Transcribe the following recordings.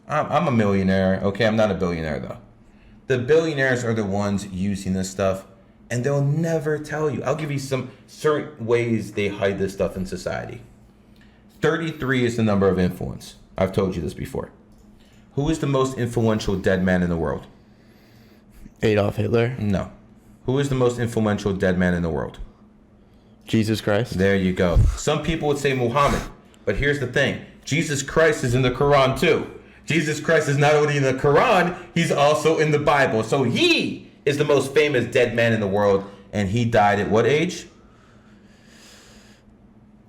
I'm a millionaire. Okay, I'm not a billionaire though. The billionaires are the ones using this stuff, and they'll never tell you. I'll give you some certain ways they hide this stuff in society. 33 is the number of influence. I've told you this before. Who is the most influential dead man in the world? Adolf Hitler. No. Who is the most influential dead man in the world? Jesus Christ. There you go. Some people would say Muhammad, but here's the thing. Jesus Christ is in the Quran too. Jesus Christ is not only in the Quran, he's also in the Bible. So he is the most famous dead man in the world, and he died at what age?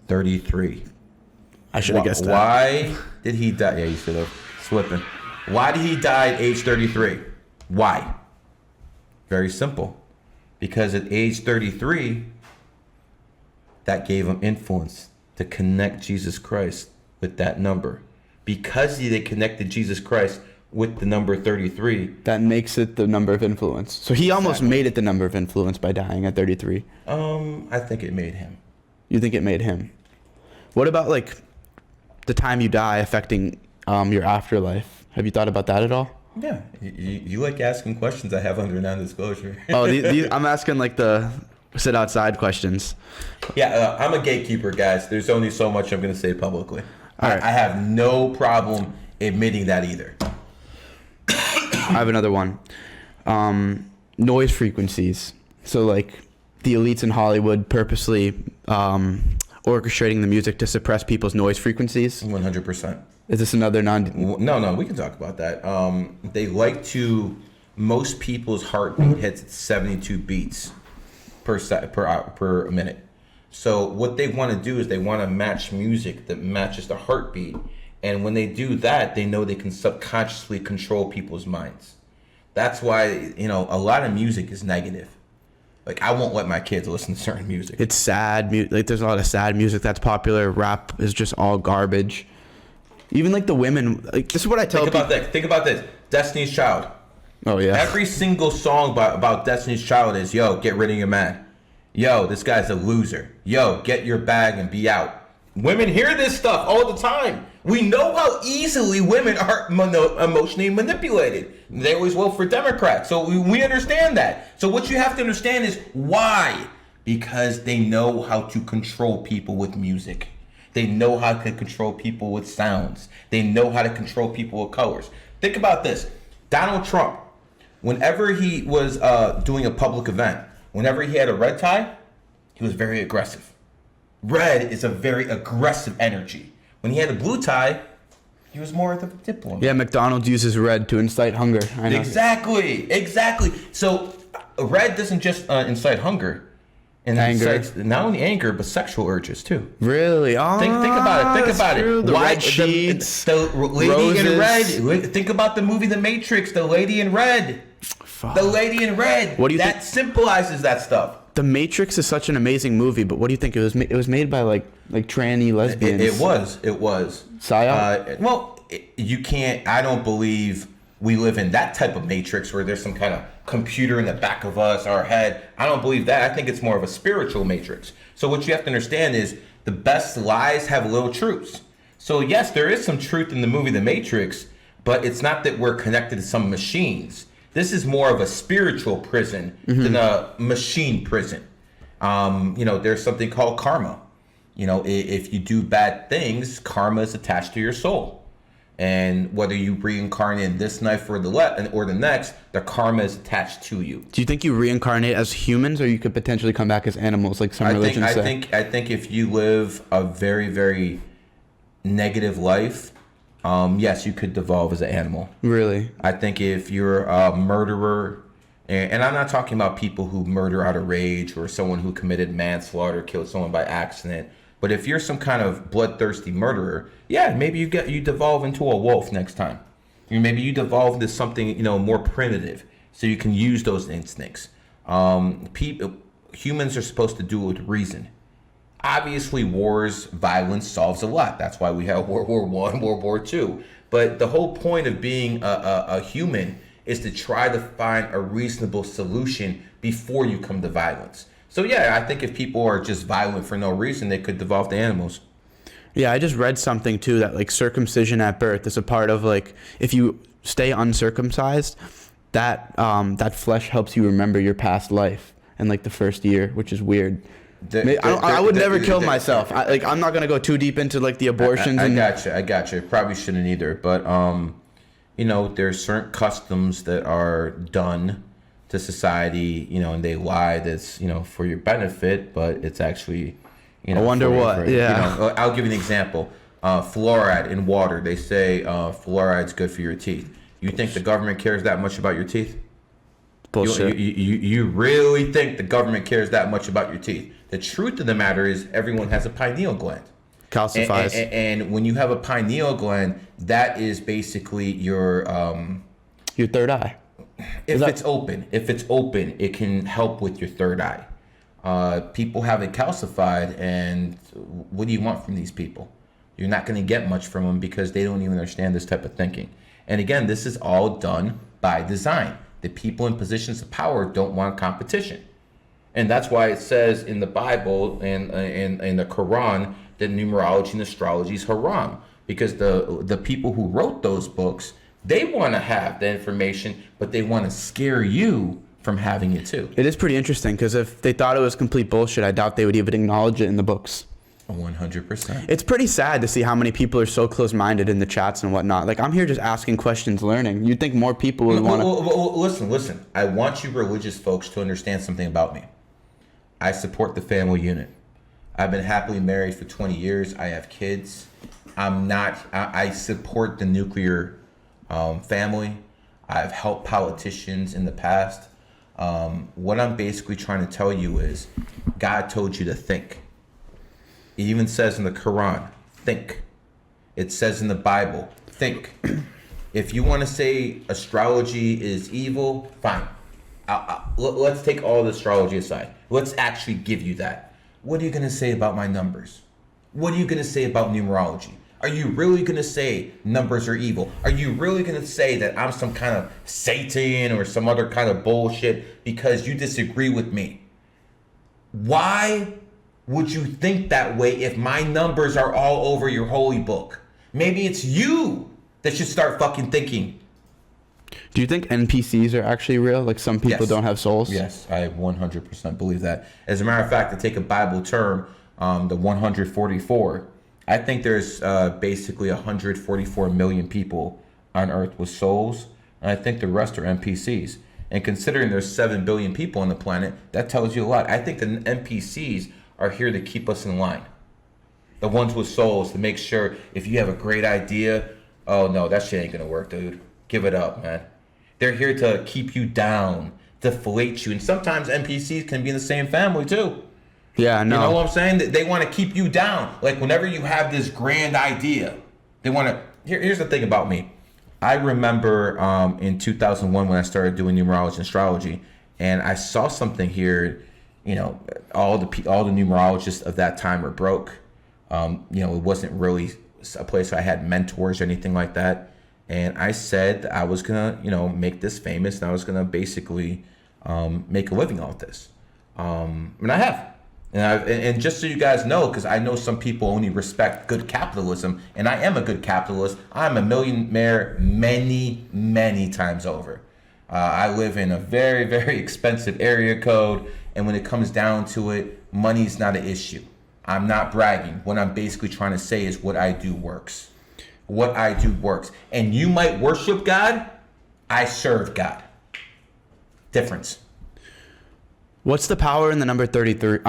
33. I should have guessed that. Why did he die? Yeah, you should have. Slipping. Why did he die at age 33? Why? Very simple. Because at age 33, that gave him influence to connect Jesus Christ with that number. Because they connected Jesus Christ with the number 33. That makes it the number of influence. So he almost made it the number of influence by dying at 33. I think it made him. You think it made him? What about like the time you die affecting your afterlife? Have you thought about that at all? Yeah. You like asking questions I have under non-disclosure. Oh, I'm asking like the sit outside questions. Yeah, I'm a gatekeeper, guys. There's only so much I'm going to say publicly. All right. I have no problem admitting that either. I have another one. Noise frequencies. So like the elites in Hollywood purposely orchestrating the music to suppress people's noise frequencies. 100%. Is this another No, we can talk about that. They like to, most people's heartbeat hits at 72 beats per minute. So what they want to do is they want to match music that matches the heartbeat. And when they do that, they know they can subconsciously control people's minds. That's why, a lot of music is negative. Like, I won't let my kids listen to certain music. It's sad. Like, there's a lot of sad music that's popular. Rap is just all garbage. Even like the women, like this is what I tell people. Think about this. Destiny's Child. Oh yeah. Every single song about Destiny's Child is, yo, get rid of your man. Yo, this guy's a loser. Yo, get your bag and be out. Women hear this stuff all the time. We know how easily women are emotionally manipulated. They always vote for Democrats. So we understand that. So what you have to understand is why. Because they know how to control people with music. They know how to control people with sounds. They know how to control people with colors. Think about this. Donald Trump, whenever he was doing a public event, whenever he had a red tie, he was very aggressive. Red is a very aggressive energy. When he had a blue tie, he was more of a diplomat. Yeah, McDonald's uses red to incite hunger. I know. Exactly. So red doesn't just incite hunger. And anger. Not only anger, but sexual urges too. Really? Oh, think about it. True. The red sheets, the lady roses. in red. Think about the movie The Matrix. The lady in red. Fuck. The lady in red. What do you that think? Symbolizes that stuff. The Matrix is such an amazing movie, but what do you think? It was made by like tranny lesbians. It was. Psyop? You can't. I don't believe we live in that type of matrix where there's some kind of computer in the back of us, our head. I don't believe that. I think it's more of a spiritual matrix. So what you have to understand is the best lies have little truths. So yes, there is some truth in the movie The Matrix, but it's not that we're connected to some machines. This is more of a spiritual prison than a machine prison. There's something called karma. If you do bad things, karma is attached to your soul. And whether you reincarnate in this life or the next, the karma is attached to you. Do you think you reincarnate as humans, or you could potentially come back as animals, like some religions say? I think if you live a very, very negative life, yes, you could devolve as an animal. Really? I think if you're a murderer, and I'm not talking about people who murder out of rage or someone who committed manslaughter, killed someone by accident. But if you're some kind of bloodthirsty murderer, yeah, maybe you devolve into a wolf next time. Maybe you devolve into something, more primitive, so you can use those instincts. Humans are supposed to do it with reason. Obviously, violence solves a lot. That's why we have World War I, World War II. But the whole point of being a human is to try to find a reasonable solution before you come to violence. So yeah, I think if people are just violent for no reason, they could devolve to animals. Yeah, I just read something too that like circumcision at birth is a part of like if you stay uncircumcised, that flesh helps you remember your past life and like the first year, which is weird. I would never kill myself. I'm not gonna go too deep into like the abortions. I got you. Probably shouldn't either, but there's certain customs that are done to society, and they lie that's for your benefit, but it's actually I wonder what. Yeah. I'll give you an example. Fluoride in water. They say fluoride's good for your teeth. You think the government cares that much about your teeth? Bullshit. You really think the government cares that much about your teeth? The truth of the matter is everyone has a pineal gland. Calcifies. And when you have a pineal gland, that is basically your third eye. If it's open, it can help with your third eye. People have it calcified, and what do you want from these people? You're not going to get much from them because they don't even understand this type of thinking. And again, this is all done by design. The people in positions of power don't want competition. And that's why it says in the Bible and in the Quran that numerology and astrology is haram. Because the people who wrote those books, they want to have the information, but they want to scare you from having it too. It is pretty interesting because if they thought it was complete bullshit, I doubt they would even acknowledge it in the books. 100%. It's pretty sad to see how many people are so close-minded in the chats and whatnot. Like, I'm here just asking questions, learning. You'd think more people would want to... Listen. I want you religious folks to understand something about me. I support the family unit. I've been happily married for 20 years. I have kids. I support the nuclear family. I've helped politicians in the past. What I'm basically trying to tell you is God told you to think. It even says in the Quran, think. It says in the Bible, think. If you want to say astrology is evil, fine. Let's take all the astrology aside. Let's actually give you that. What are you going to say about my numbers? What are you going to say about numerology? Are you really going to say numbers are evil? Are you really going to say that I'm some kind of Satan or some other kind of bullshit because you disagree with me? Why would you think that way if my numbers are all over your holy book? Maybe it's you that should start fucking thinking. Do you think NPCs are actually real? Like some people don't have souls? Yes, I 100% believe that. As a matter of fact, to take a Bible term, the 144, I think there's basically 144 million people on Earth with souls, and I think the rest are NPCs. And considering there's 7 billion people on the planet, that tells you a lot. I think the NPCs are here to keep us in line. The ones with souls, to make sure if you have a great idea, oh no, that shit ain't gonna work, dude. Give it up, man. They're here to keep you down, deflate you. And sometimes NPCs can be in the same family too. Yeah, no. You know what I'm saying? They want to keep you down. Like whenever you have this grand idea, they want to... Here's the thing about me. I remember in 2001 when I started doing numerology and astrology, and I saw something here. All the numerologists of that time were broke. It wasn't really a place where I had mentors or anything like that. And I said I was gonna, make this famous, and I was gonna basically make a living off this. And I have. And just so you guys know, because I know some people only respect good capitalism, and I am a good capitalist. I'm a millionaire many, many times over. I live in a very, very expensive area code, and when it comes down to it, money's not an issue. I'm not bragging. What I'm basically trying to say is what I do works. What I do works. And you might worship God, I serve God. Difference. What's the power in the number 33?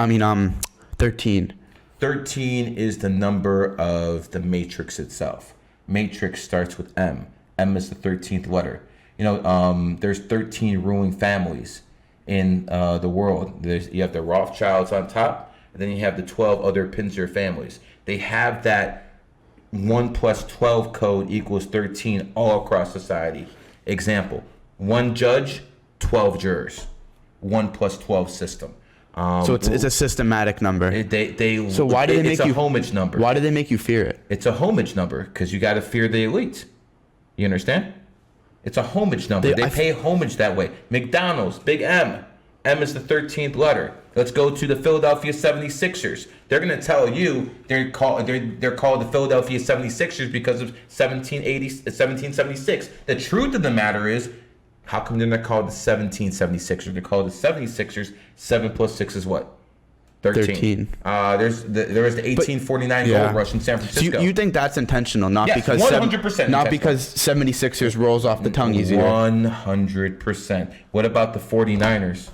13. 13 is the number of the matrix itself. Matrix starts with M. M is the 13th letter. There's 13 ruling families in the world. You have the Rothschilds on top, and then you have the 12 other Pinzer families. They have that 1 plus 12 code equals 13 all across society. Example, 1 judge, 12 jurors. 1 plus 12 system. So it's a systematic number. So why do they make you? It's a homage number. Why do they make you fear it? It's a homage number because you got to fear the elite. You understand? It's a homage number. They pay homage that way. McDonald's, Big M, M is the 13th letter. Let's go to the Philadelphia 76ers. They're going to tell you they're called the Philadelphia 76ers because of 1776. The truth of the matter is, how come they're not called the 1776ers? They're called the 76ers. 7 plus 6 is what? 13. There was the 1849 gold rush in San Francisco. So you think that's intentional, not because 100% not because 76ers rolls off the tongue easier. 100%. What about the 49ers?